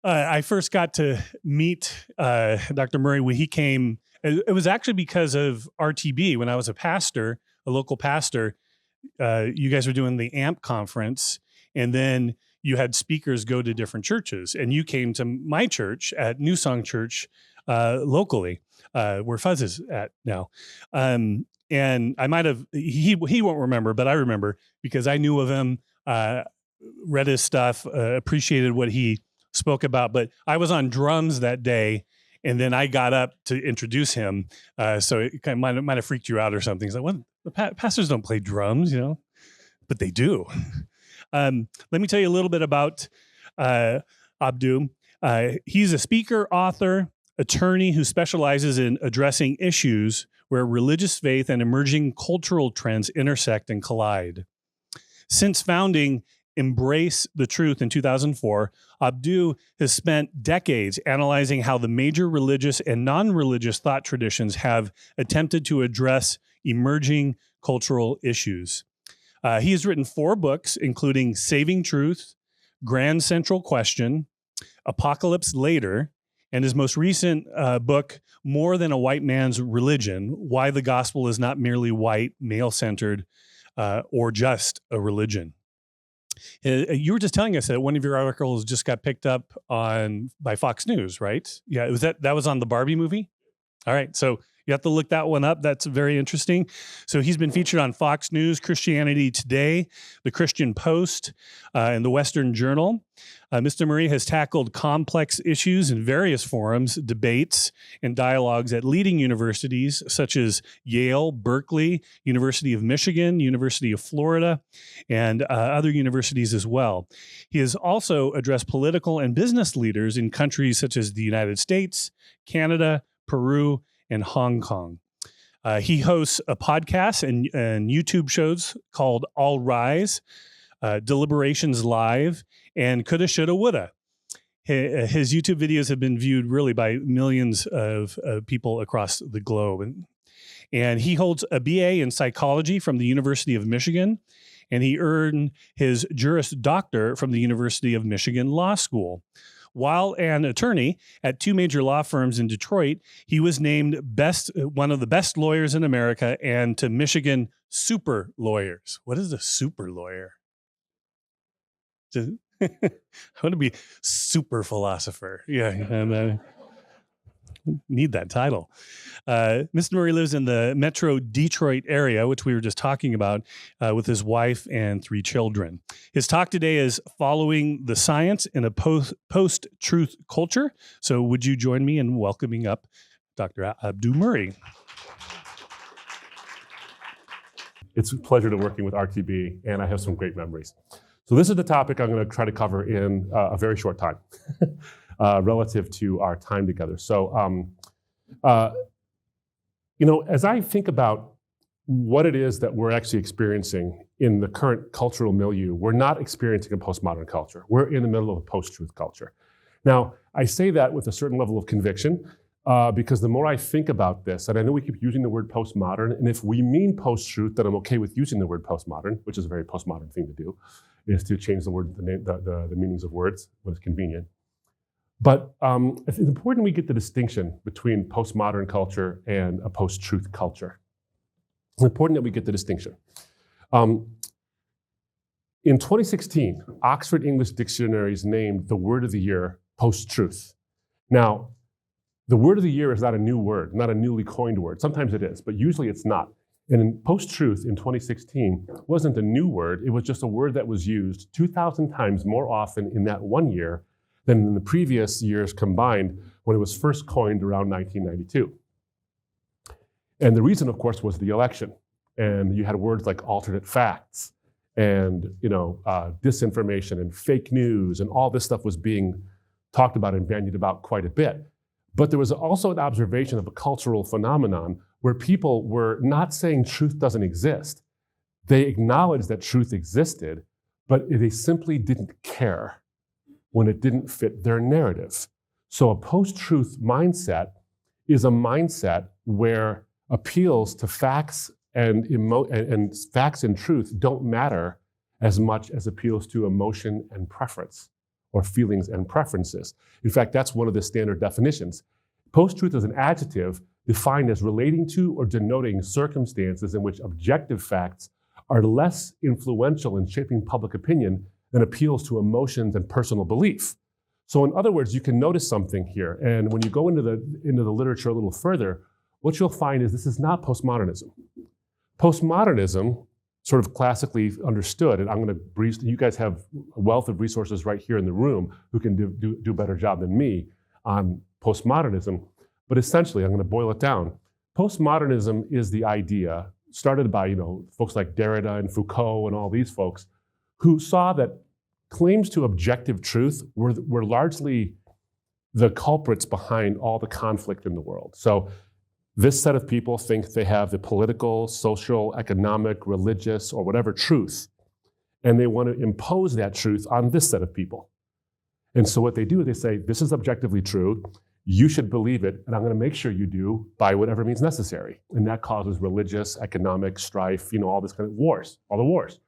I first got to meet Dr. Murray when he came. It was actually because of RTB. When I was a pastor, a local pastor, you guys were doing the AMP conference, and then you had speakers go to different churches, and you came to my church at New Song Church locally, where Fuzz is at now. And I might have, he won't remember, but I remember because I knew of him, read his stuff, appreciated what he spoke about. But I was on drums that day, and then I got up to introduce him. So it kind of might have freaked you out or something. He's like, what? The pastors don't play drums, but they do. Let me tell you a little bit about Abdu. He's a speaker, author, attorney who specializes in addressing issues where religious faith and emerging cultural trends intersect and collide. Since founding Embrace the Truth in 2004, Abdu has spent decades analyzing how the major religious and non-religious thought traditions have attempted to address emerging cultural issues. He has written 4 books, including Saving Truth, Grand Central Question, Apocalypse Later, and his most recent book, More Than a White Man's Religion, Why the Gospel is Not Merely White, Male-Centered, or Just a Religion. You were just telling us that one of your articles just got picked up by Fox News, right? Yeah, that was on the Barbie movie? All right, so you have to look that one up. That's very interesting. So he's been featured on Fox News, Christianity Today, The Christian Post, and The Western Journal. Mr. Murray has tackled complex issues in various forums, debates, and dialogues at leading universities such as Yale, Berkeley, University of Michigan, University of Florida, and other universities as well. He has also addressed political and business leaders in countries such as the United States, Canada, Peru, and Hong Kong. He hosts a podcast and YouTube shows called All Rise, Deliberations Live, and Coulda, Shoulda, Woulda. His YouTube videos have been viewed really by millions of people across the globe. And he holds a BA in psychology from the University of Michigan, and he earned his Juris Doctor from the University of Michigan Law School. While an attorney at 2 major law firms in Detroit, he was named one of the best lawyers in America and to Michigan Super Lawyers. What is a super lawyer? I want to be super philosopher. Yeah, need that title. Mr. Murray lives in the Metro Detroit area, which we were just talking about, with his wife and 3 children. His talk today is Following the Science in a Post-Truth Culture. So would you join me in welcoming up Dr. Abdu Murray? It's a pleasure to working with RTB, and I have some great memories. So this is the topic I'm going to try to cover in a very short time. Relative to our time together. So, as I think about what it is that we're actually experiencing in the current cultural milieu, we're not experiencing a postmodern culture. We're in the middle of a post-truth culture. Now, I say that with a certain level of conviction because the more I think about this, and I know we keep using the word postmodern, and if we mean post-truth, then I'm okay with using the word postmodern, which is a very postmodern thing to do, is to change the meanings of words when it's convenient. But it's important we get the distinction between postmodern culture and a post-truth culture. It's important that we get the distinction. In 2016, Oxford English Dictionaries named the word of the year post-truth. Now, the word of the year is not a new word, not a newly coined word. Sometimes it is, but usually it's not. And in post-truth in 2016 wasn't a new word. It was just a word that was used 2,000 times more often in that one year than in the previous years combined when it was first coined around 1992. And the reason, of course, was the election. And you had words like alternate facts and disinformation and fake news, and all this stuff was being talked about and bandied about quite a bit. But there was also an observation of a cultural phenomenon where people were not saying truth doesn't exist. They acknowledged that truth existed, but they simply didn't care when it didn't fit their narrative. So a post-truth mindset is a mindset where appeals to facts and facts and truth don't matter as much as appeals to emotion and preference or feelings and preferences. In fact, that's one of the standard definitions. Post-truth is an adjective defined as relating to or denoting circumstances in which objective facts are less influential in shaping public opinion than appeals to emotions and personal belief. So in other words, you can notice something here. And when you go into the literature a little further, what you'll find is this is not postmodernism. Postmodernism, sort of classically understood, and I'm going to breeze, you guys have a wealth of resources right here in the room who can do a better job than me on postmodernism. But essentially, I'm going to boil it down. Postmodernism is the idea started by folks like Derrida and Foucault and all these folks who saw that claims to objective truth were largely the culprits behind all the conflict in the world. So this set of people think they have the political, social, economic, religious, or whatever truth, and they want to impose that truth on this set of people. And so what they do is they say, this is objectively true, you should believe it, and I'm going to make sure you do by whatever means necessary. And that causes religious, economic strife, all this kind of wars, all the wars.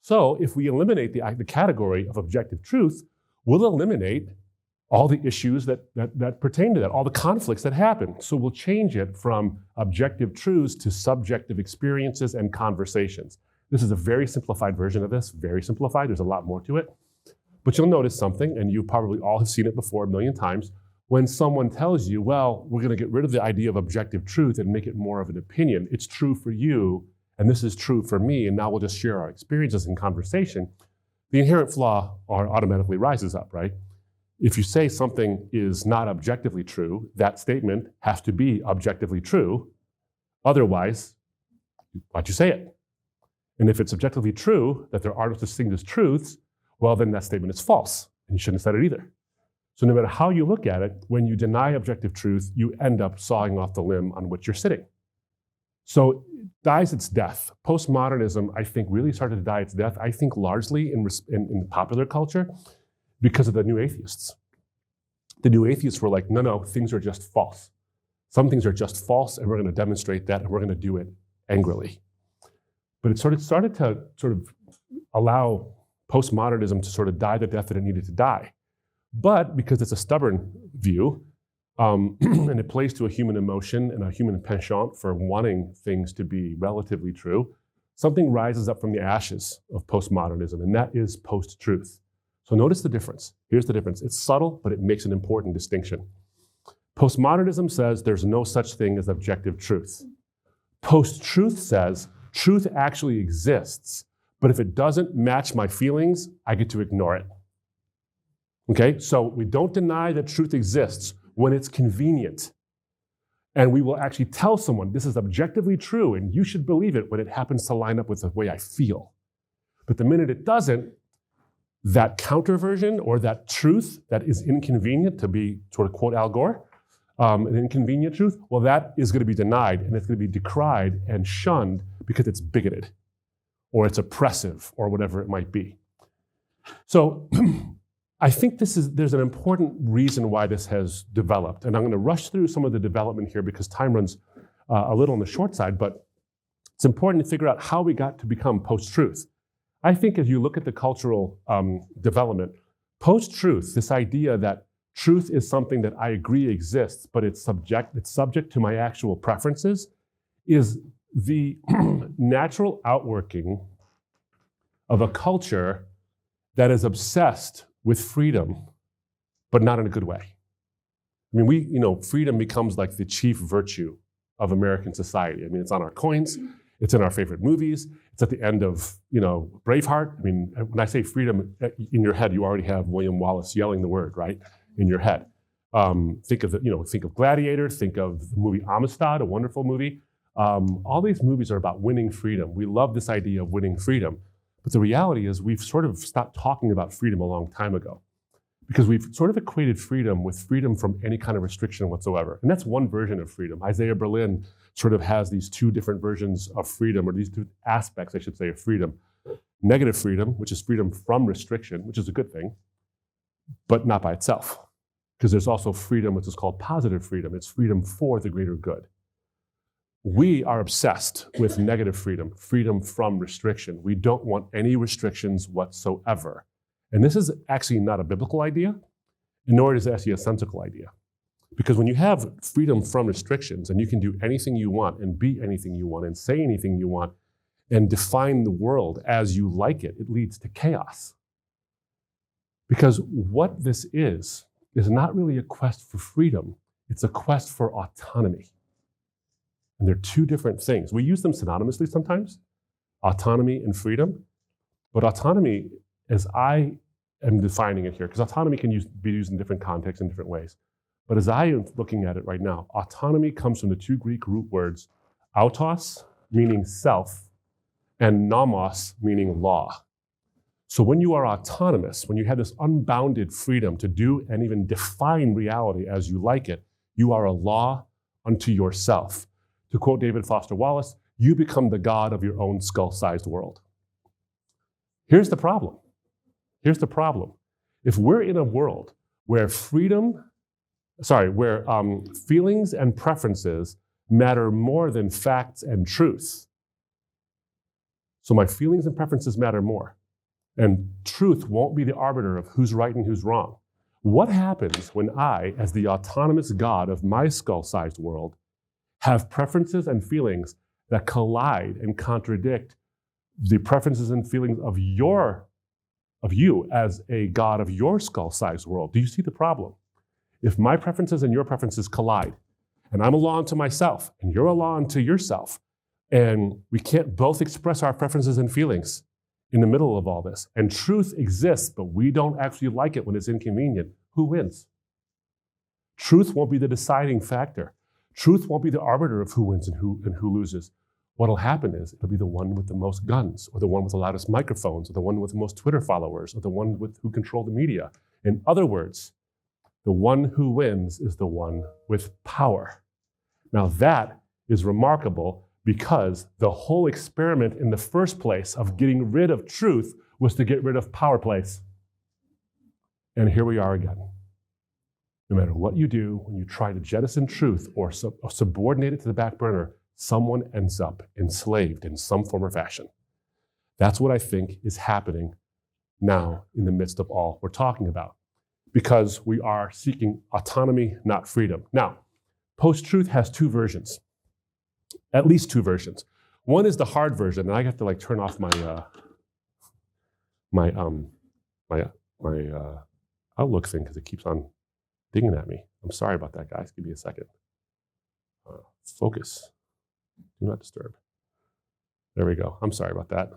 So if we eliminate the category of objective truth, we'll eliminate all the issues that pertain to that, all the conflicts that happen. So we'll change it from objective truths to subjective experiences and conversations. This is a very simplified version of this, very simplified. There's a lot more to it. But you'll notice something, and you probably all have seen it before a million times, when someone tells you, well, we're going to get rid of the idea of objective truth and make it more of an opinion. It's true for you, and this is true for me, and now we'll just share our experiences in conversation. The inherent flaw automatically rises up, right? If you say something is not objectively true, that statement has to be objectively true. Otherwise, why'd you say it? And if it's objectively true that there are no such things as truths, well, then that statement is false, and you shouldn't have said it either. So no matter how you look at it, when you deny objective truth, you end up sawing off the limb on which you're sitting. So it dies its death. Postmodernism, I think, really started to die its death, I think largely in popular culture because of the new atheists. The new atheists were like, no, things are just false. Some things are just false, and we're going to demonstrate that, and we're going to do it angrily. But it started to allow postmodernism to sort of die the death that it needed to die. But because it's a stubborn view, and it plays to a human emotion and a human penchant for wanting things to be relatively true, something rises up from the ashes of postmodernism, and that is post-truth. So notice the difference. Here's the difference. It's subtle, but it makes an important distinction. Postmodernism says there's no such thing as objective truth. Post-truth says truth actually exists, but if it doesn't match my feelings, I get to ignore it. Okay, so we don't deny that truth exists when it's convenient. And we will actually tell someone this is objectively true and you should believe it when it happens to line up with the way I feel. But the minute it doesn't, that counter version or that truth that is inconvenient, to be sort of quote Al Gore, an inconvenient truth, well, that is going to be denied and it's going to be decried and shunned because it's bigoted or it's oppressive or whatever it might be. So I think there's an important reason why this has developed. And I'm going to rush through some of the development here because time runs a little on the short side, but it's important to figure out how we got to become post-truth. I think as you look at the cultural development, post-truth, this idea that truth is something that I agree exists, but it's subject to my actual preferences, is the natural outworking of a culture that is obsessed with freedom, but not in a good way. I mean, freedom becomes like the chief virtue of American society. I mean, it's on our coins, it's in our favorite movies, it's at the end of, Braveheart. I mean, when I say freedom, in your head, you already have William Wallace yelling the word, right, in your head. Think of Gladiator, think of the movie Amistad, a wonderful movie. All these movies are about winning freedom. We love this idea of winning freedom. But the reality is we've sort of stopped talking about freedom a long time ago because we've sort of equated freedom with freedom from any kind of restriction whatsoever. And that's one version of freedom. Isaiah Berlin sort of has these two different versions of freedom, or these two aspects, I should say, of freedom. Negative freedom, which is freedom from restriction, which is a good thing, but not by itself. Because there's also freedom, which is called positive freedom. It's freedom for the greater good. We are obsessed with negative freedom, freedom from restriction. We don't want any restrictions whatsoever. And this is actually not a biblical idea, and nor is it actually a sensical idea. Because when you have freedom from restrictions and you can do anything you want and be anything you want and say anything you want and define the world as you like it, it leads to chaos. Because what this is not really a quest for freedom, it's a quest for autonomy. And they're two different things. We use them synonymously sometimes, autonomy and freedom. But autonomy, as I am defining it here, because autonomy can be used in different contexts in different ways. But as I am looking at it right now, autonomy comes from the two Greek root words, autos, meaning self, and nomos, meaning law. So when you are autonomous, when you have this unbounded freedom to do and even define reality as you like it, you are a law unto yourself. To quote David Foster Wallace, you become the god of your own skull-sized world. Here's the problem. If we're in a world where feelings and preferences matter more than facts and truth, so my feelings and preferences matter more, and truth won't be the arbiter of who's right and who's wrong. What happens when I, as the autonomous god of my skull-sized world, have preferences and feelings that collide and contradict the preferences and feelings of you as a god of your skull-sized world? Do you see the problem? If my preferences and your preferences collide, and I'm a law unto myself, and you're a law unto yourself, and we can't both express our preferences and feelings in the middle of all this, and truth exists, but we don't actually like it when it's inconvenient, who wins? Truth won't be the deciding factor. Truth won't be the arbiter of who wins and who loses. What'll happen is it'll be the one with the most guns, or the one with the loudest microphones, or the one with the most Twitter followers, or the one who control the media. In other words, the one who wins is the one with power. Now that is remarkable because the whole experiment in the first place of getting rid of truth was to get rid of power plays. And here we are again. No matter what you do, when you try to jettison truth or subordinate it to the back burner, someone ends up enslaved in some form or fashion. That's what I think is happening now in the midst of all we're talking about, because we are seeking autonomy, not freedom. Now, post-truth has two versions, at least two versions. One is the hard version, and I have to turn off my Outlook thing because it keeps on dinging at me. I'm sorry about that, guys. Give me a second. Focus. Do not disturb. There we go. I'm sorry about that.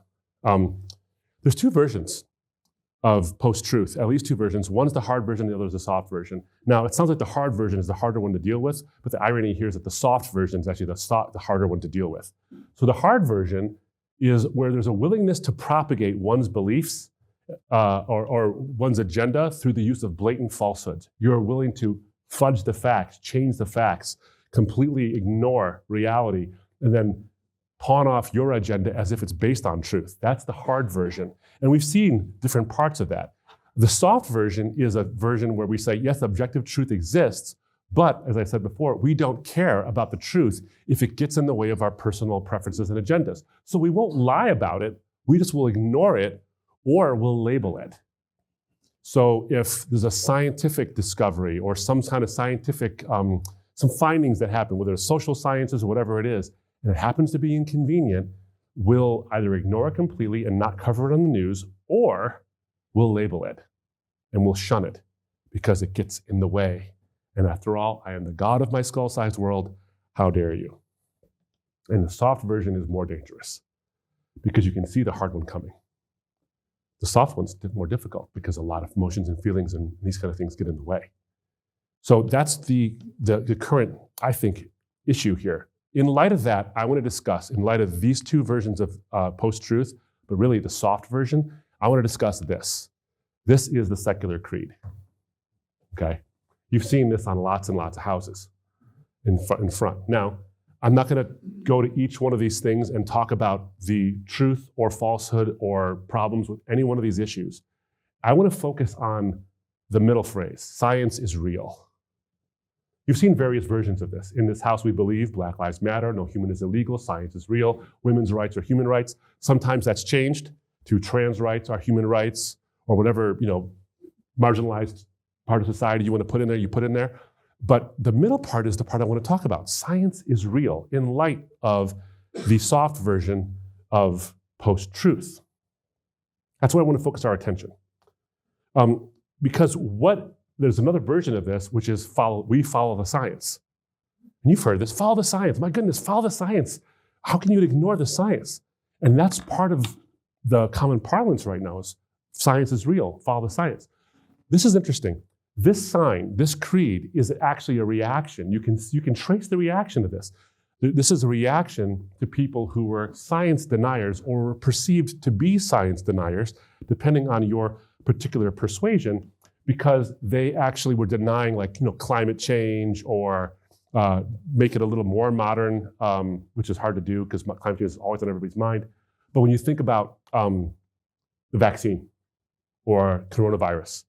There's two versions of post-truth, at least two versions. One's the hard version, the other is the soft version. Now, it sounds like the hard version is the harder one to deal with, but the irony here is that the soft version is actually the harder one to deal with. So the hard version is where there's a willingness to propagate one's beliefs or one's agenda through the use of blatant falsehoods. You're willing to fudge the facts, change the facts, completely ignore reality, and then pawn off your agenda as if it's based on truth. That's the hard version. And we've seen different parts of that. The soft version is a version where we say, yes, objective truth exists, but as I said before, we don't care about the truth if it gets in the way of our personal preferences and agendas. So we won't lie about it, we just will ignore it or we'll label it. So if there's a scientific discovery or some kind of scientific, some findings that happen, whether it's social sciences or whatever it is, and it happens to be inconvenient, we'll either ignore it completely and not cover it on the news, or we'll label it and we'll shun it because it gets in the way. And after all, I am the god of my skull-sized world. How dare you? And the soft version is more dangerous because you can see the hard one coming. The soft one's more difficult because a lot of emotions and feelings and these kind of things get in the way. So that's the current, I think, issue here. In light of that, I want to discuss, in light of these two versions of post-truth, but really the soft version, I want to discuss this. This is the secular creed, okay? You've seen this on lots and lots of houses in front. Now, I'm not going to go to each one of these things and talk about the truth or falsehood or problems with any one of these issues. I want to focus on the middle phrase, science is real. You've seen various versions of this. In this house, we believe Black Lives Matter, no human is illegal, science is real, women's rights are human rights. Sometimes that's changed to trans rights are human rights, or whatever, marginalized part of society you want to put in there, you put in there. But the middle part is the part I want to talk about. Science is real in light of the soft version of post-truth. That's where I want to focus our attention. Because there's another version of this, which is we follow the science. And you've heard this, follow the science. My goodness, follow the science. How can you ignore the science? And that's part of the common parlance right now is science is real, follow the science. This is interesting. This sign, this creed is actually a reaction. You can trace the reaction to this. This is a reaction to people who were science deniers or were perceived to be science deniers, depending on your particular persuasion, because they actually were denying climate change or make it a little more modern, which is hard to do because climate change is always on everybody's mind. But when you think about the vaccine or coronavirus,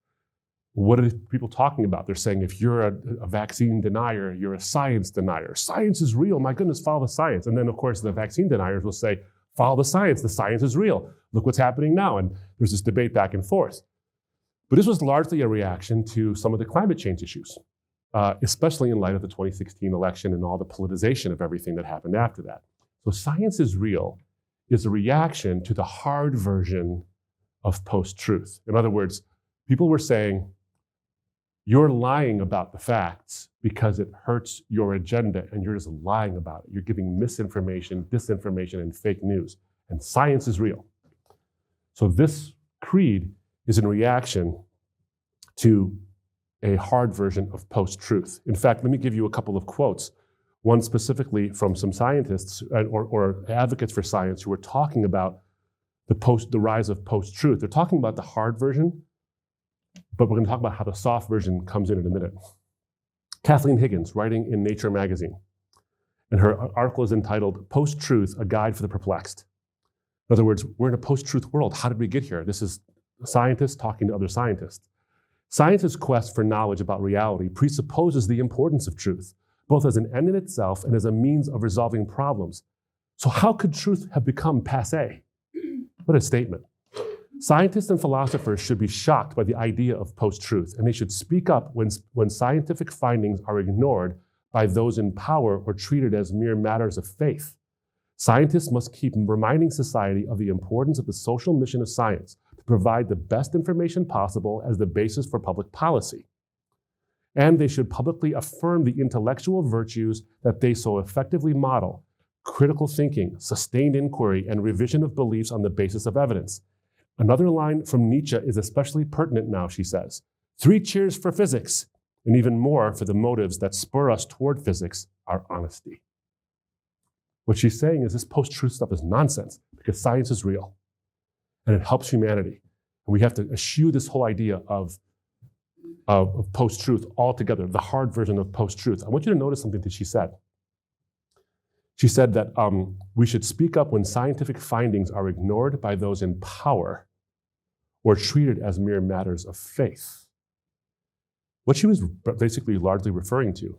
what are people talking about? They're saying if you're a vaccine denier, you're a science denier. Science is real. My goodness, follow the science. And then, of course, the vaccine deniers will say, follow the science. The science is real. Look what's happening now. And there's this debate back and forth. But this was largely a reaction to some of the climate change issues, especially in light of the 2016 election and all the politicization of everything that happened after that. So science is real is a reaction to the hard version of post-truth. In other words, people were saying, you're lying about the facts because it hurts your agenda and you're just lying about it. You're giving misinformation, disinformation, and fake news. And science is real. So this creed is in reaction to a hard version of post-truth. In fact, let me give you a couple of quotes. One specifically from some scientists or advocates for science who were talking about the rise of post-truth. They're talking about the hard version, but we're going to talk about how the soft version comes in a minute. Kathleen Higgins, writing in Nature magazine, and her article is entitled, Post-Truth, A Guide for the Perplexed. In other words, we're in a post-truth world. How did we get here? This is scientists talking to other scientists. Science's quest for knowledge about reality presupposes the importance of truth, both as an end in itself and as a means of resolving problems. So how could truth have become passé? What a statement. Scientists and philosophers should be shocked by the idea of post-truth, and they should speak up when scientific findings are ignored by those in power or treated as mere matters of faith. Scientists must keep reminding society of the importance of the social mission of science to provide the best information possible as the basis for public policy. And they should publicly affirm the intellectual virtues that they so effectively model: critical thinking, sustained inquiry, and revision of beliefs on the basis of evidence. Another line from Nietzsche is especially pertinent now, she says. 3 cheers for physics, and even more for the motives that spur us toward physics, our honesty. What she's saying is this post-truth stuff is nonsense because science is real and it helps humanity. And we have to eschew this whole idea of post-truth altogether, the hard version of post-truth. I want you to notice something that she said. She said that we should speak up when scientific findings are ignored by those in power or treated as mere matters of faith. What she was basically largely referring to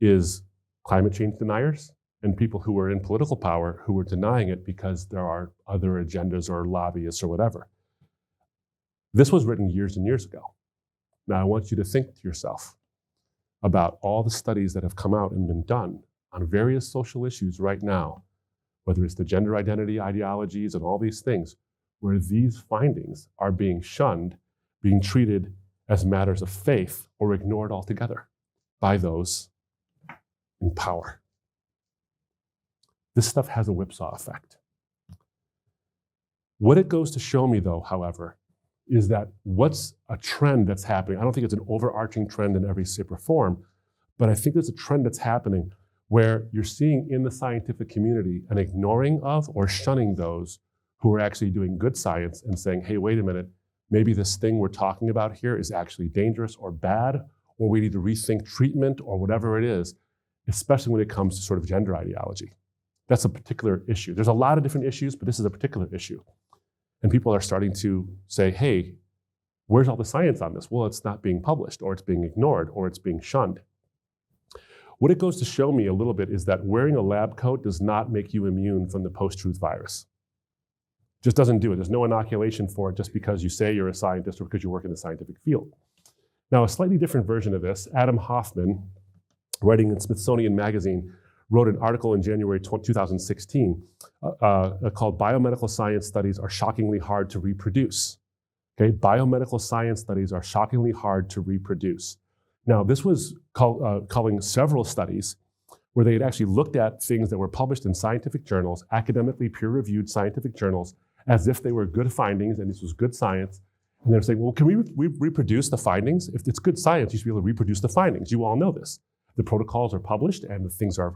is climate change deniers and people who were in political power who were denying it because there are other agendas or lobbyists or whatever. This was written years and years ago. Now I want you to think to yourself about all the studies that have come out and been done on various social issues right now, whether it's the gender identity ideologies and all these things, where these findings are being shunned, being treated as matters of faith or ignored altogether by those in power. This stuff has a whipsaw effect. What it goes to show me, though, however, is that what's a trend that's happening. I don't think it's an overarching trend in every shape or form, but I think there's a trend that's happening where you're seeing in the scientific community an ignoring of or shunning those who are actually doing good science and saying, hey, wait a minute, maybe this thing we're talking about here is actually dangerous or bad, or we need to rethink treatment or whatever it is, especially when it comes to sort of gender ideology. That's a particular issue. There's a lot of different issues, but this is a particular issue. And people are starting to say, hey, where's all the science on this? Well, it's not being published, or it's being ignored, or it's being shunned. What it goes to show me a little bit is that wearing a lab coat does not make you immune from the post-truth virus. Just doesn't do it. There's no inoculation for it just because you say you're a scientist or because you work in the scientific field. Now, a slightly different version of this, Adam Hoffman, writing in Smithsonian Magazine, wrote an article in January 2016 called Biomedical Science Studies Are Shockingly Hard to Reproduce. Okay, biomedical science studies are shockingly hard to reproduce. Now, this was calling several studies where they had actually looked at things that were published in scientific journals, academically peer-reviewed scientific journals, as if they were good findings and this was good science. And they're saying, well, can we reproduce the findings? If it's good science, you should be able to reproduce the findings. You all know this. The protocols are published and the things are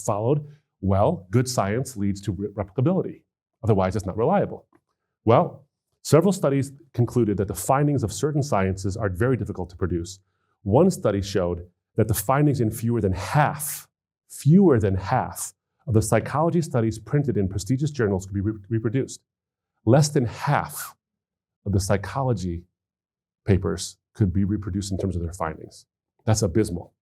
followed. Well, good science leads to replicability. Otherwise, it's not reliable. Well, several studies concluded that the findings of certain sciences are very difficult to produce. One study showed that the findings in fewer than half of the psychology studies printed in prestigious journals could be reproduced. Less than half of the psychology papers could be reproduced in terms of their findings. That's abysmal.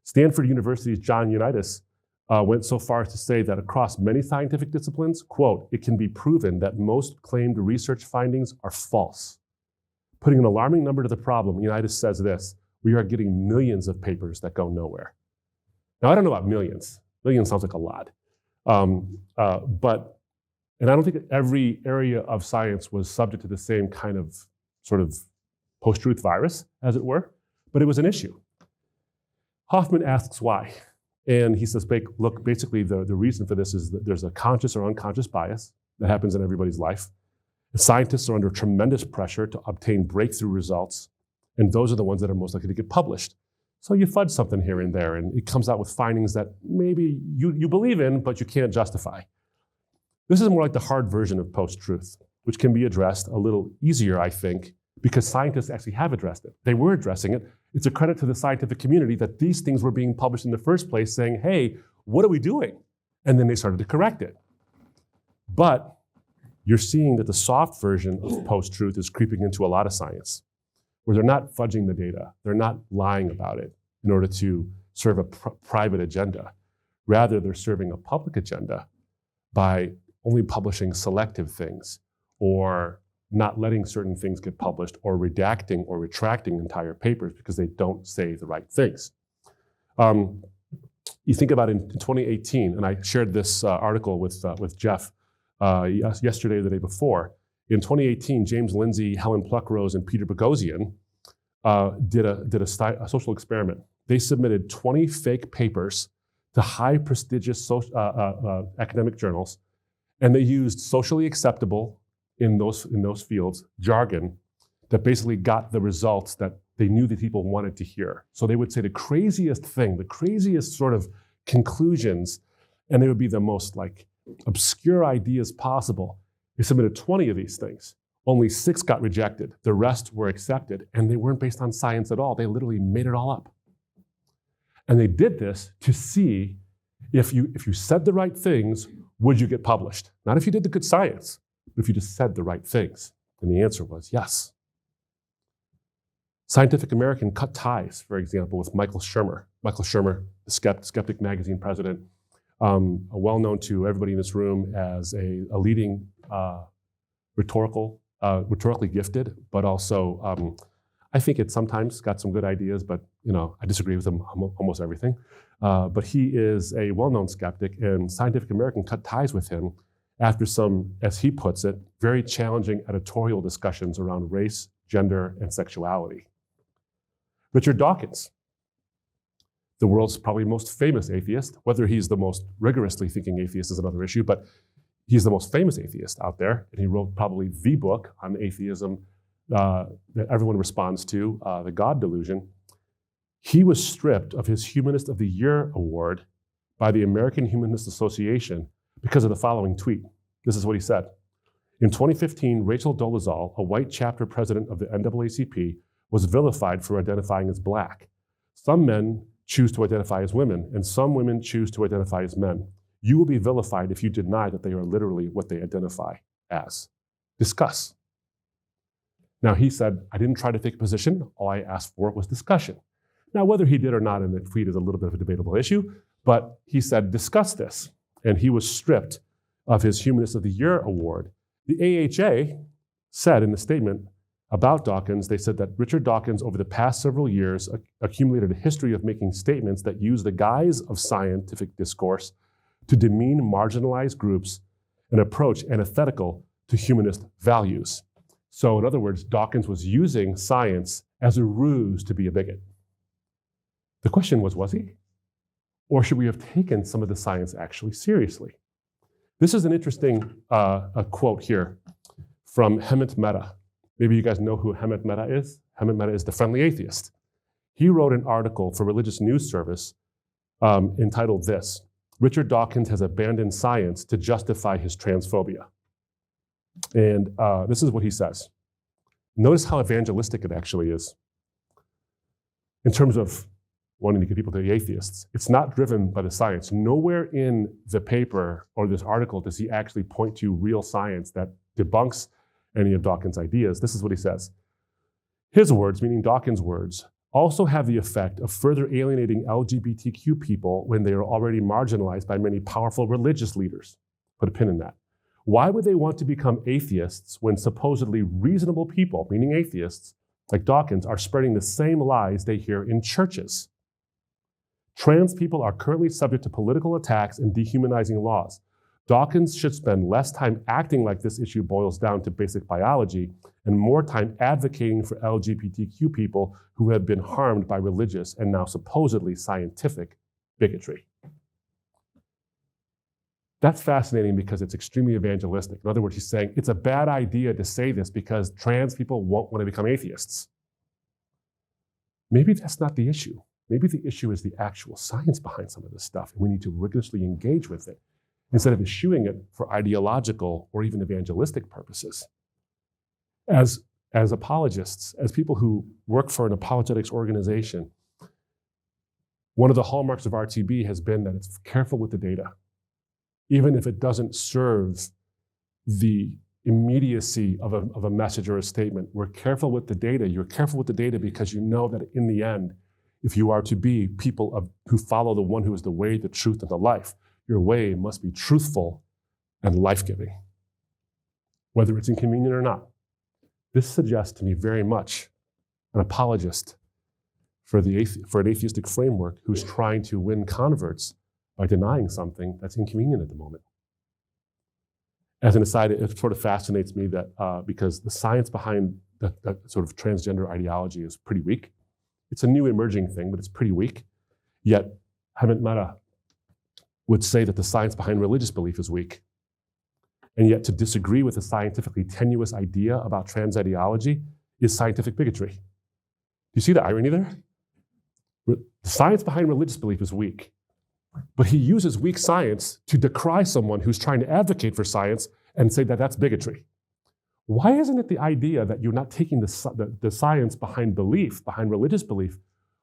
Stanford University's John Unitas went so far as to say that across many scientific disciplines, quote, it can be proven that most claimed research findings are false. Putting an alarming number to the problem, Unitas says this: we are getting millions of papers that go nowhere. Now, I don't know about millions. Millions sounds like a lot. And I don't think every area of science was subject to the same kind of sort of post-truth virus, as it were, but it was an issue. Hoffman asks why. And he says, look, basically the reason for this is that there's a conscious or unconscious bias that happens in everybody's life. Scientists are under tremendous pressure to obtain breakthrough results, and those are the ones that are most likely to get published. So you fudge something here and there, and it comes out with findings that maybe you believe in, but you can't justify. This is more like the hard version of post-truth, which can be addressed a little easier, I think, because scientists actually have addressed it. They were addressing it. It's a credit to the scientific community that these things were being published in the first place, saying, hey, what are we doing? And then they started to correct it. But you're seeing that the soft version of post-truth is creeping into a lot of science, where they're not fudging the data. They're not lying about it in order to serve a private agenda. Rather, they're serving a public agenda by only publishing selective things, or not letting certain things get published, or redacting or retracting entire papers because they don't say the right things. You think about in 2018, and I shared this article with Jeff yesterday or the day before. In 2018, James Lindsay, Helen Pluckrose, and Peter Boghossian did a social experiment. They submitted 20 fake papers to high prestigious academic journals, and they used socially acceptable in those fields jargon that basically got the results that they knew that people wanted to hear. So they would say the craziest thing, the craziest sort of conclusions, and they would be the most like obscure ideas possible. They submitted 20 of these things. Only 6 got rejected. The rest were accepted, and they weren't based on science at all. They literally made it all up. And they did this to see if you said the right things, would you get published? Not if you did the good science, but if you just said the right things. And the answer was yes. Scientific American cut ties, for example, with Michael Shermer. Michael Shermer, the Skeptic magazine president, well-known to everybody in this room as a leading rhetorically gifted, but also I think it sometimes got some good ideas, but I disagree with him on almost everything. But he is a well-known skeptic, and Scientific American cut ties with him after some, as he puts it, very challenging editorial discussions around race, gender, and sexuality. Richard Dawkins, the world's probably most famous atheist. Whether he's the most rigorously thinking atheist is another issue, but he's the most famous atheist out there, and he wrote probably the book on atheism that everyone responds to, The God Delusion. He was stripped of his Humanist of the Year award by the American Humanist Association because of the following tweet. This is what he said. In 2015, Rachel Dolezal, a white chapter president of the NAACP, was vilified for identifying as Black. Some men choose to identify as women, and some women choose to identify as men. You will be vilified if you deny that they are literally what they identify as. Discuss. Now, he said, I didn't try to take a position. All I asked for was discussion. Now, whether he did or not in the tweet is a little bit of a debatable issue, but he said, discuss this. And he was stripped of his Humanist of the Year award. The AHA said in the statement about Dawkins, they said that Richard Dawkins, over the past several years, accumulated a history of making statements that use the guise of scientific discourse to demean marginalized groups, an approach antithetical to humanist values. So in other words, Dawkins was using science as a ruse to be a bigot. The question was he? Or should we have taken some of the science actually seriously? This is an interesting a quote here from Hemant Mehta. Maybe you guys know who Hemant Mehta is. Hemant Mehta is the friendly atheist. He wrote an article for Religious News Service entitled this, Richard Dawkins has abandoned science to justify his transphobia. And this is what he says. Notice how evangelistic it actually is. In terms of wanting to get people to be atheists, it's not driven by the science. Nowhere in the paper or this article does he actually point to real science that debunks any of Dawkins' ideas. This is what he says. His words, meaning Dawkins' words, also have the effect of further alienating LGBTQ people when they are already marginalized by many powerful religious leaders. Put a pin in that. Why would they want to become atheists when supposedly reasonable people, meaning atheists, like Dawkins, are spreading the same lies they hear in churches? Trans people are currently subject to political attacks and dehumanizing laws. Dawkins should spend less time acting like this issue boils down to basic biology and more time advocating for LGBTQ people who have been harmed by religious and now supposedly scientific bigotry. That's fascinating because it's extremely evangelistic. In other words, he's saying it's a bad idea to say this because trans people won't want to become atheists. Maybe that's not the issue. Maybe the issue is the actual science behind some of this stuff, and we need to rigorously engage with it instead of eschewing it for ideological or even evangelistic purposes. As apologists, as people who work for an apologetics organization, one of the hallmarks of RTB has been that it's careful with the data. Even if it doesn't serve the immediacy of a message or a statement, we're careful with the data. You're careful with the data because you know that in the end, if you are to be people who follow the one who is the way, the truth, and the life, your way must be truthful and life-giving, whether it's inconvenient or not. This suggests to me very much an apologist for an atheistic framework who's trying to win converts by denying something that's inconvenient at the moment. As an aside, it sort of fascinates me that because the science behind that sort of transgender ideology is pretty weak. It's a new emerging thing, but it's pretty weak. Yet, Hemant Mehta would say that the science behind religious belief is weak. And yet to disagree with a scientifically tenuous idea about trans ideology is scientific bigotry. Do you see the irony there? The science behind religious belief is weak, but he uses weak science to decry someone who's trying to advocate for science and say that that's bigotry. Why isn't it the idea that you're not taking the science behind belief, behind religious belief?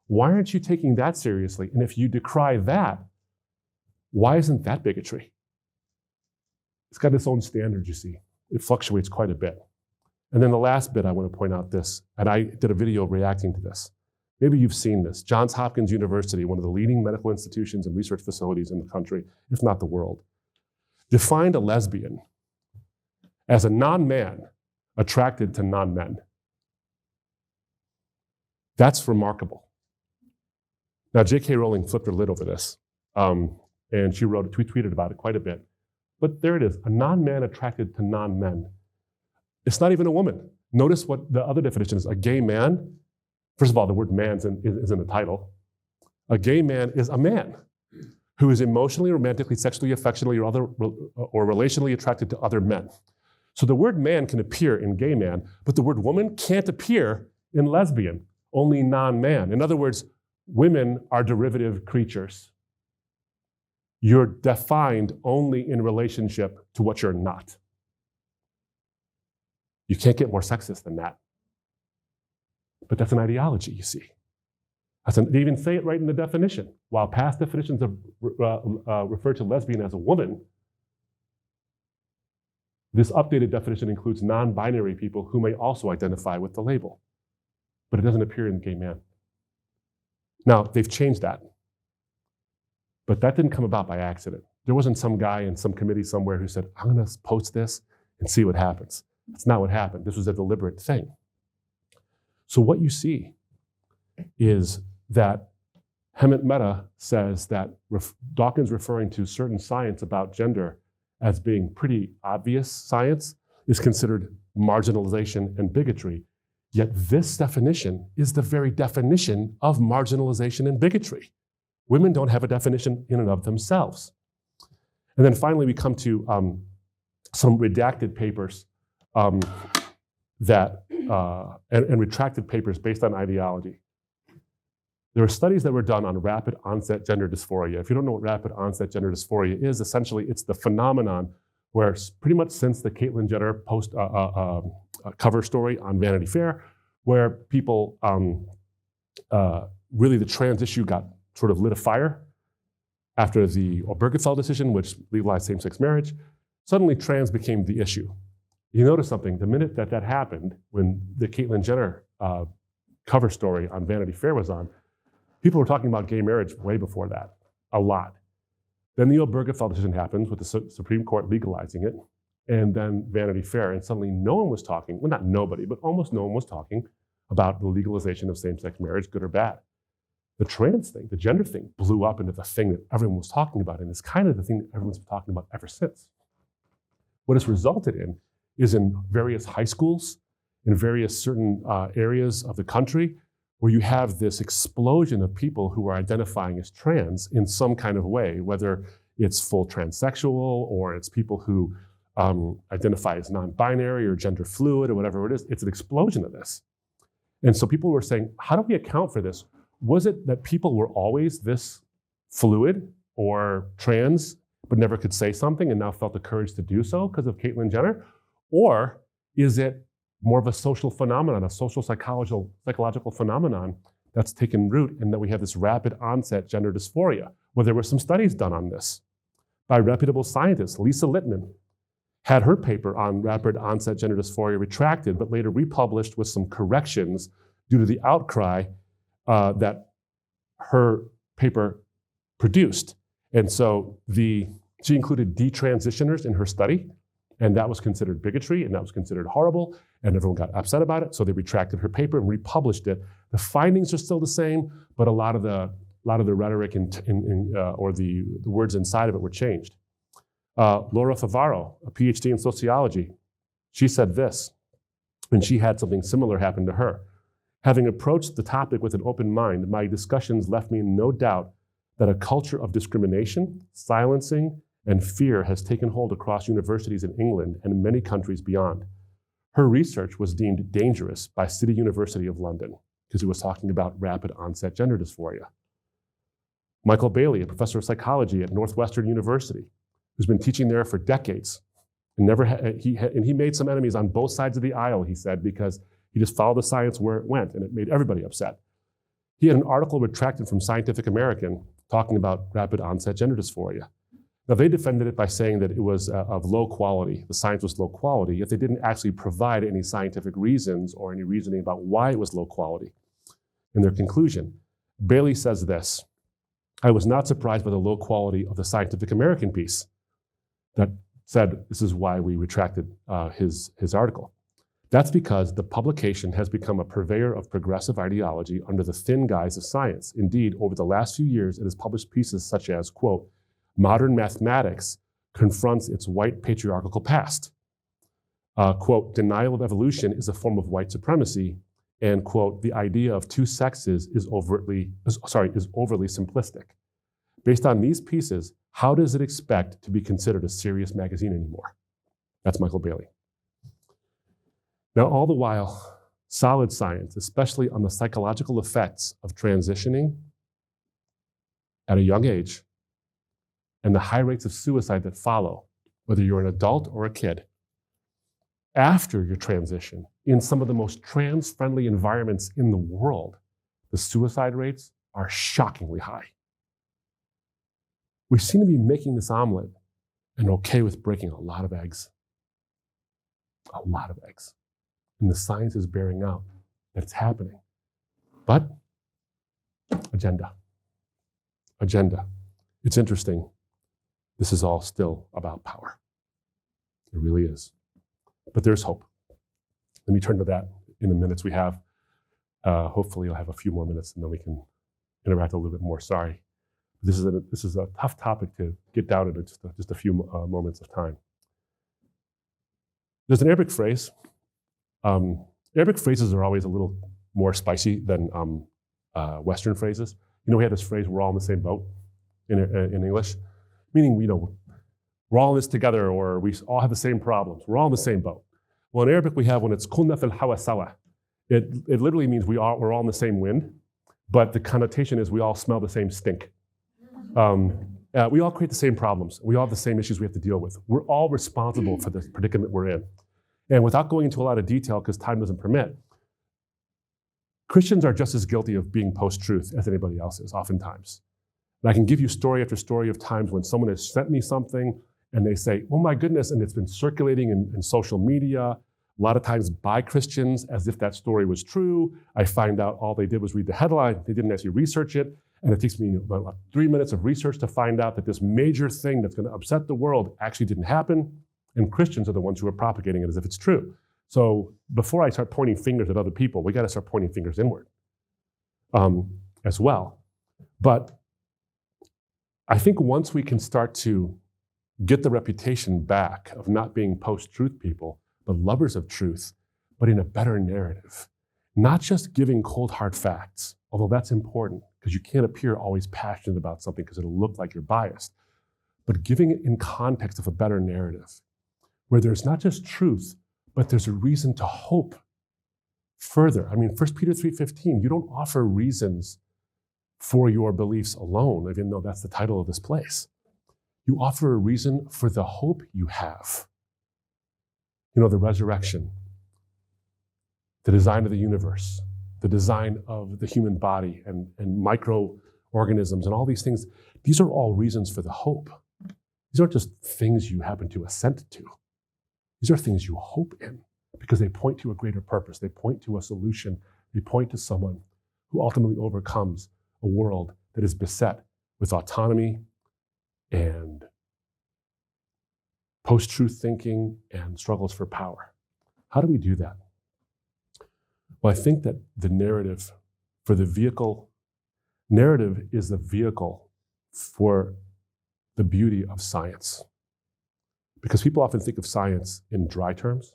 Why aren't you taking that seriously? And if you decry that, why isn't that bigotry? It's got its own standards, you see. It fluctuates quite a bit. And then the last bit, I want to point out this, and I did a video reacting to this. Maybe you've seen this. Johns Hopkins University, one of the leading medical institutions and research facilities in the country, if not the world, defined a lesbian as a non-man attracted to non-men. That's remarkable. Now, J.K. Rowling flipped her lid over this, and she tweeted about it quite a bit. But there it is, a non-man attracted to non-men. It's not even a woman. Notice what the other definition is. A gay man, first of all, the word man is in the title. A gay man is a man who is emotionally, romantically, sexually, affectionately, or relationally attracted to other men. So the word man can appear in gay man, but the word woman can't appear in lesbian, only non-man. In other words, women are derivative creatures. You're defined only in relationship to what you're not. You can't get more sexist than that. But that's an ideology, you see. They even say it right in the definition. While past definitions have referred to lesbian as a woman, this updated definition includes non-binary people who may also identify with the label. But it doesn't appear in gay man. Now, they've changed that. But that didn't come about by accident. There wasn't some guy in some committee somewhere who said, I'm going to post this and see what happens. That's not what happened. This was a deliberate thing. So what you see is that Hemant Mehta says that Dawkins referring to certain science about gender as being pretty obvious science is considered marginalization and bigotry. Yet this definition is the very definition of marginalization and bigotry. Women don't have a definition in and of themselves. And then finally, we come to some redacted papers and retracted papers based on ideology. There are studies that were done on rapid onset gender dysphoria. If you don't know what rapid onset gender dysphoria is, essentially it's the phenomenon where pretty much since the Caitlyn Jenner cover story on Vanity Fair, where people, really the trans issue got sort of lit a fire after the Obergefell decision, which legalized same-sex marriage, suddenly trans became the issue. You notice something, the minute that happened, when the Caitlyn Jenner cover story on Vanity Fair was on, people were talking about gay marriage way before that, a lot. Then the Obergefell decision happens with the Supreme Court legalizing it, and then Vanity Fair, and suddenly no one was talking, well, not nobody, but almost no one was talking about the legalization of same-sex marriage, good or bad. The trans thing, the gender thing, blew up into the thing that everyone was talking about, and it's kind of the thing that everyone's been talking about ever since. What it's resulted in is in various high schools, in various certain areas of the country, where you have this explosion of people who are identifying as trans in some kind of way, whether it's full transsexual or it's people who identify as non-binary or gender fluid or whatever it is. It's an explosion of this. And so people were saying, how do we account for this? Was it that people were always this fluid or trans, but never could say something and now felt the courage to do so because of Caitlyn Jenner? Or is it more of a social phenomenon, a social psychological phenomenon that's taken root, and that we have this rapid onset gender dysphoria? Well, there were some studies done on this by reputable scientists. Lisa Littman had her paper on rapid onset gender dysphoria retracted, but later republished with some corrections due to the outcry that her paper produced. And so she included detransitioners in her study, and that was considered bigotry, and that was considered horrible, and everyone got upset about it, so they retracted her paper and republished it. The findings are still the same, but a lot of the rhetoric or the words inside of it were changed. Laura Favaro, a PhD in sociology, she said this, and she had something similar happen to her. Having approached the topic with an open mind, my discussions left me in no doubt that a culture of discrimination, silencing, and fear has taken hold across universities in England and in many countries beyond. Her research was deemed dangerous by City University of London because it was talking about rapid onset gender dysphoria. Michael Bailey, a professor of psychology at Northwestern University, who's been teaching there for decades, and he made some enemies on both sides of the aisle, he said, because he just followed the science where it went, and it made everybody upset. He had an article retracted from Scientific American talking about rapid onset gender dysphoria. Now, they defended it by saying that it was of low quality. The science was low quality, yet they didn't actually provide any scientific reasons or any reasoning about why it was low quality. In their conclusion, Bailey says this: I was not surprised by the low quality of the Scientific American piece that said this is why we retracted his article. That's because the publication has become a purveyor of progressive ideology under the thin guise of science. Indeed, over the last few years, it has published pieces such as, quote, modern mathematics confronts its white patriarchal past. Quote, denial of evolution is a form of white supremacy, and quote, the idea of two sexes is overly simplistic. Based on these pieces, how does it expect to be considered a serious magazine anymore? That's Michael Bailey. Now, all the while, solid science, especially on the psychological effects of transitioning at a young age, and the high rates of suicide that follow, whether you're an adult or a kid, after your transition, in some of the most trans-friendly environments in the world, the suicide rates are shockingly high. We seem to be making this omelet and okay with breaking a lot of eggs. A lot of eggs. And the science is bearing out that it's happening. But agenda. It's interesting. this is all still about power. It really is. But there's hope. Let me turn to that in the minutes we have. Hopefully you'll have a few more minutes and then we can interact a little bit more. Sorry. This is a tough topic to get down into just a few moments of time. There's an Arabic phrase. Arabic phrases are always a little more spicy than Western phrases. We have this phrase, we're all in the same boat in English, meaning, we're all in this together, or we all have the same problems. We're all in the same boat. Well, in Arabic, we have when it's kunna fil hawa sawa. It literally means we're all in the same wind, but the connotation is we all smell the same stink. We all create the same problems. We all have the same issues we have to deal with. We're all responsible for the predicament we're in. And without going into a lot of detail, because time doesn't permit, Christians are just as guilty of being post-truth as anybody else is, oftentimes. And I can give you story after story of times when someone has sent me something and they say, oh my goodness, and it's been circulating in social media, a lot of times by Christians, as if that story was true. I find out all they did was read the headline. They didn't actually research it. And it takes me about 3 minutes of research to find out that this major thing that's going to upset the world actually didn't happen. And Christians are the ones who are propagating it as if it's true. So before I start pointing fingers at other people, we got to start pointing fingers inward as well. But I think once we can start to get the reputation back of not being post-truth people, but lovers of truth, but in a better narrative, not just giving cold hard facts, although that's important because you can't appear always passionate about something because it'll look like you're biased, but giving it in context of a better narrative where there's not just truth, but there's a reason to hope further. 1 Peter 3:15, you don't offer reasons for your beliefs alone, even though that's the title of this place. You offer a reason for the hope you have. The resurrection, the design of the universe, the design of the human body and microorganisms and all these things. These are all reasons for the hope. These aren't just things you happen to assent to. These are things you hope in because they point to a greater purpose. They point to a solution. They point to someone who ultimately overcomes a world that is beset with autonomy and post-truth thinking and struggles for power. How do we do that? Well, I think that the narrative is the vehicle for the beauty of science. Because people often think of science in dry terms.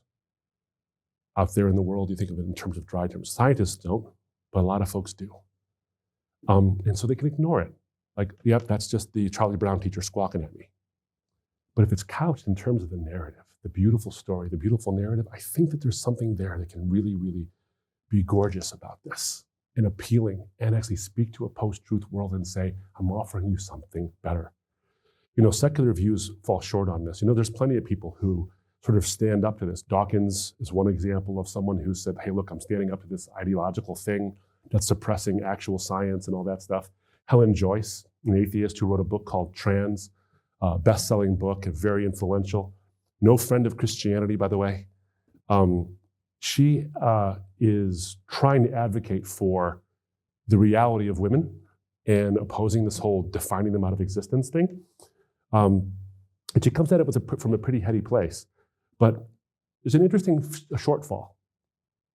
Out there in the world, you think of it in terms of dry terms. Scientists don't, but a lot of folks do. And so they can ignore it. Like, yep, that's just the Charlie Brown teacher squawking at me. But if it's couched in terms of the narrative, the beautiful story, the beautiful narrative, I think that there's something there that can really, really be gorgeous about this and appealing and actually speak to a post-truth world and say, I'm offering you something better. Secular views fall short on this. There's plenty of people who sort of stand up to this. Dawkins is one example of someone who said, hey, look, I'm standing up to this ideological thing that's suppressing actual science and all that stuff. Helen Joyce, an atheist who wrote a book called Trans, best-selling book, very influential. No friend of Christianity, by the way. She is trying to advocate for the reality of women and opposing this whole defining them out of existence thing. And she comes at it from a pretty heady place. But there's an interesting shortfall.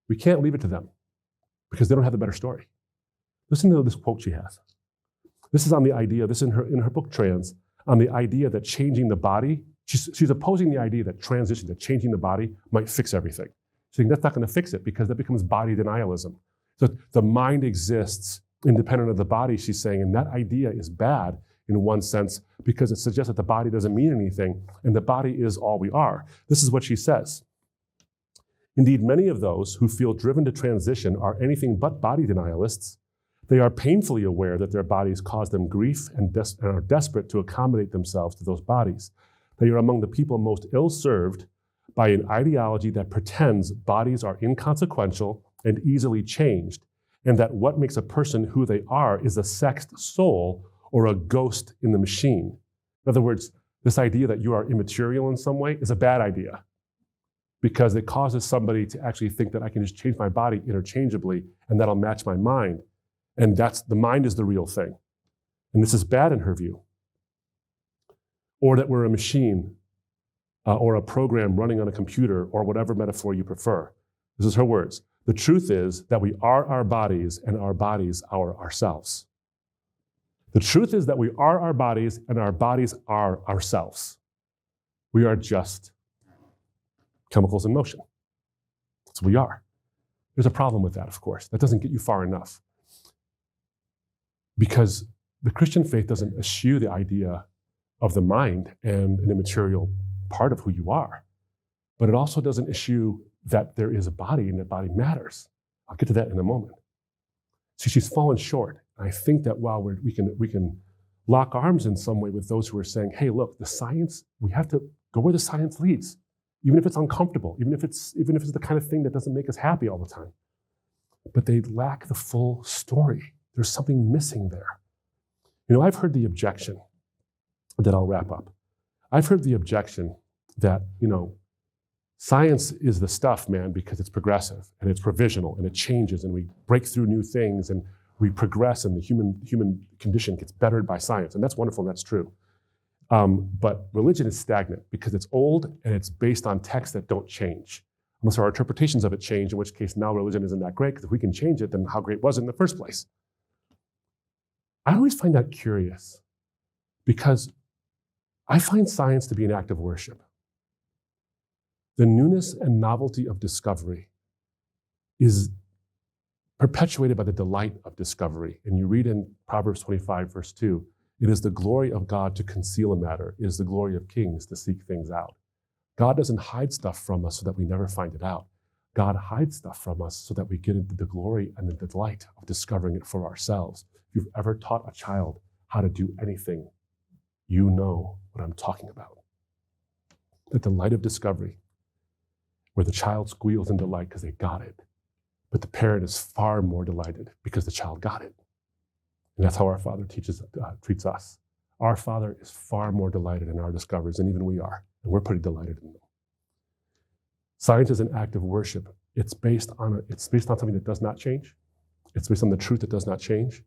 We can't leave it to them because they don't have the better story. Listen to this quote she has. This is on the idea, this in her book Trans, on the idea that changing the body, she's opposing the idea that transition, that changing the body might fix everything. She's saying that's not going to fix it because that becomes body denialism. So the mind exists independent of the body, she's saying, and that idea is bad in one sense because it suggests that the body doesn't mean anything and the body is all we are. This is what she says. Indeed, many of those who feel driven to transition are anything but body denialists. They are painfully aware that their bodies cause them grief and are desperate to accommodate themselves to those bodies. They are among the people most ill-served by an ideology that pretends bodies are inconsequential and easily changed, and that what makes a person who they are is a sexed soul or a ghost in the machine. In other words, this idea that you are immaterial in some way is a bad idea because it causes somebody to actually think that I can just change my body interchangeably and that'll match my mind. And the mind is the real thing. And this is bad in her view. or that we're a machine or a program running on a computer, or whatever metaphor you prefer. This is her words. The truth is that we are our bodies and our bodies are ourselves. The truth is that we are our bodies and our bodies are ourselves. We are just chemicals in motion. That's what we are. There's a problem with that, of course. That doesn't get you far enough. Because the Christian faith doesn't eschew the idea of the mind and an immaterial part of who you are. But it also doesn't eschew that there is a body and that body matters. I'll get to that in a moment. See, she's fallen short. I think that while we can lock arms in some way with those who are saying, hey, look, the science, we have to go where the science leads, even if it's uncomfortable, even if it's the kind of thing that doesn't make us happy all the time. But they lack the full story. There's something missing there. You know, I've heard the objection that I'll wrap up. I've heard the objection that, you know, science is the stuff, man, because it's progressive and it's provisional and it changes and we break through new things and we progress and the human condition gets bettered by science. And that's wonderful and that's true. But religion is stagnant because it's old and it's based on texts that don't change. Unless our interpretations of it change, in which case now religion isn't that great, because if we can change it, then how great was it in the first place? I always find that curious because I find science to be an act of worship. The newness and novelty of discovery is perpetuated by the delight of discovery. And you read in Proverbs 25, verse 2, it is the glory of God to conceal a matter. It is the glory of kings to seek things out. God doesn't hide stuff from us so that we never find it out. God hides stuff from us so that we get into the glory and the delight of discovering it for ourselves. If you've ever taught a child how to do anything, you know what I'm talking about. The delight of discovery, where the child squeals in delight because they got it, but the parent is far more delighted because the child got it. And that's how our Father treats us. Our Father is far more delighted in our discoveries than even we are, and we're pretty delighted in them. Science is an act of worship. It's based on something that does not change. It's based on the truth that does not change,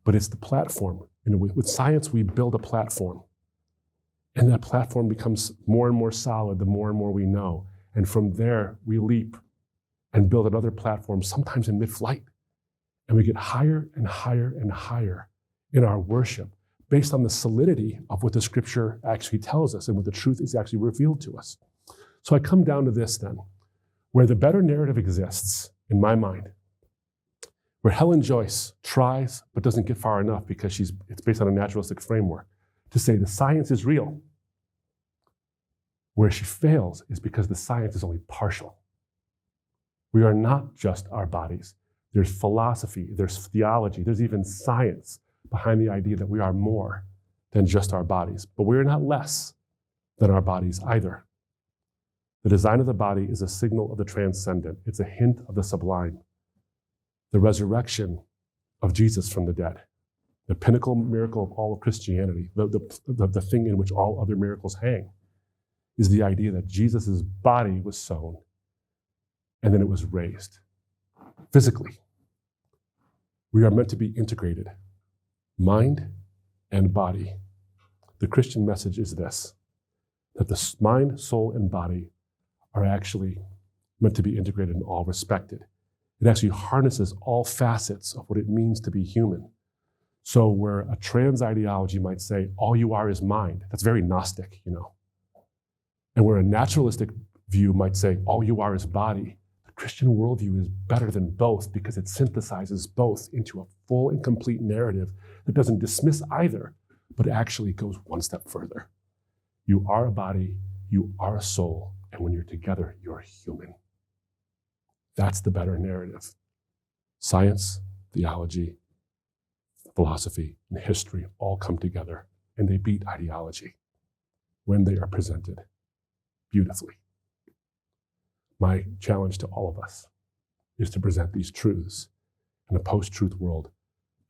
but it's the platform. You know, with science, we build a platform, and that platform becomes more and more solid the more and more we know. And from there, we leap and build another platform, sometimes in mid-flight. And we get higher and higher and higher in our worship based on the solidity of what the scripture actually tells us and what the truth is actually revealed to us. So I come down to this then, where the better narrative exists, in my mind, where Helen Joyce tries but doesn't get far enough because it's based on a naturalistic framework to say the science is real. Where she fails is because the science is only partial. We are not just our bodies. There's philosophy, there's theology, there's even science behind the idea that we are more than just our bodies. But we are not less than our bodies either. The design of the body is a signal of the transcendent. It's a hint of the sublime. The resurrection of Jesus from the dead, the pinnacle miracle of all of Christianity, the thing in which all other miracles hang, is the idea that Jesus' body was sewn and then it was raised physically. We are meant to be integrated, mind and body. The Christian message is this, that the mind, soul, and body are actually meant to be integrated and all respected. It actually harnesses all facets of what it means to be human. So where a trans ideology might say, all you are is mind, that's very Gnostic, you know. And where a naturalistic view might say, all you are is body, the Christian worldview is better than both because it synthesizes both into a full and complete narrative that doesn't dismiss either, but actually goes one step further. You are a body, you are a soul, and when you're together, you're human. That's the better narrative. Science, theology, philosophy, and history all come together, and they beat ideology when they are presented beautifully. My challenge to all of us is to present these truths in a post-truth world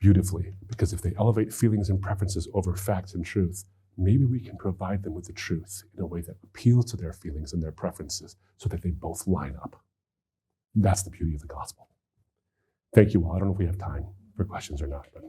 beautifully, because if they elevate feelings and preferences over facts and truth, maybe we can provide them with the truth in a way that appeals to their feelings and their preferences so that they both line up. That's the beauty of the gospel. Thank you all. I don't know if we have time for questions or not. But...